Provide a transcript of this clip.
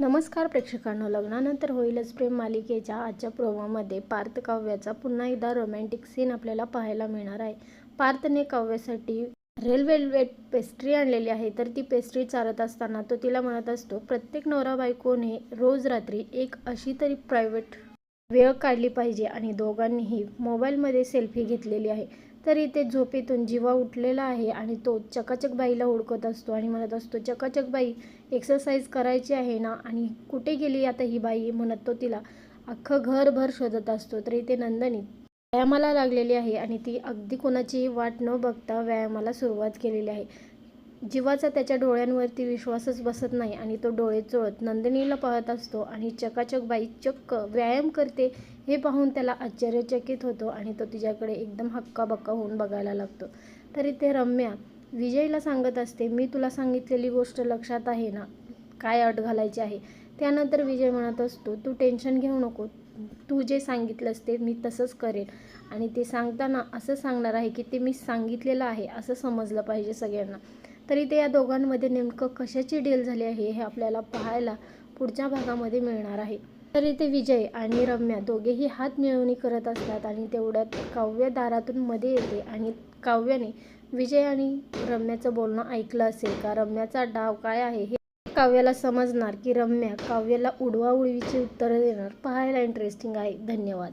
नमस्कार प्रेक्षकांनो, लग्नानंतर होईलच प्रेम मालिकेच्या आजच्या प्रोमोमध्ये पार्थ काव्याचा पुन्हा एकदा रोमॅन्टिक सीन आपल्याला पाहायला मिळणार आहे. पार्थने काव्यासाठी रेड वेल्वेट पेस्ट्री आणलेली आहे, तर ती पेस्ट्री चारत असताना तो तिला म्हणत असतो, प्रत्येक नवरा बायकोने रोज रात्री एक अशी तरी प्रायव्हेट वेळ काढली पाहिजे. आणि दोघांनीही मोबाईलमध्ये सेल्फी घेतलेली आहे. तर इथे झोपेतून जीवा उठलेला आहे आणि तो चकाचक बाईला हुडकत असतो आणि म्हणत असतो, चकाचक बाई, एक्सरसाइज करायची आहे ना, आणि कुठे गेली आता ही बाई म्हणत तो तिला अख्खं घरभर शोधत असतो. तर इथे नंदिनी व्यायामाला लागलेली आहे आणि ती अगदी कोणाची वाट न बघता व्यायामाला सुरुवात केलेली आहे. जीवाचा त्याच्या डोळ्यांवरती विश्वासच बसत नाही आणि तो डोळे चोळत नंदिनीला पाहत असतो आणि चकाचक बाई चक्क व्यायाम करते हे पाहून त्याला आश्चर्यचकित होतो आणि तो तिच्याकडे एकदम हक्काबक्का होऊन बघायला लागतो. तर इथे रम्या विजयला सांगत असते, मी तुला सांगितलेली गोष्ट लक्षात आहे ना, काय अट घालायची आहे. त्यानंतर विजय म्हणत असतो, तू टेन्शन घेऊ नको, तू जे सांगितलंस ते मी तसंच करेन. आणि ते सांगताना असं सांगणार आहे की ते मी सांगितलेलं आहे असं समजलं पाहिजे सगळ्यांना. तरी ते या दोघांमध्ये नेमकं कशाची डील झाली आहे हे आपल्याला पाहायला पुढच्या भागामध्ये मिळणार आहे. तर इथे विजय आणि रम्या दोघेही हात मिळवणी करत असतात आणि तेवढ्यात काव्य दारातून मध्ये येते आणि काव्याने विजय आणि रम्याचं बोलणं ऐकलं असेल का रम्याचा डाव काय आहे हे काव्याला समजणार की रम्या काव्याला उडवाउडवीची उत्तरं देणार. पाहायला इंटरेस्टिंग आहे. धन्यवाद.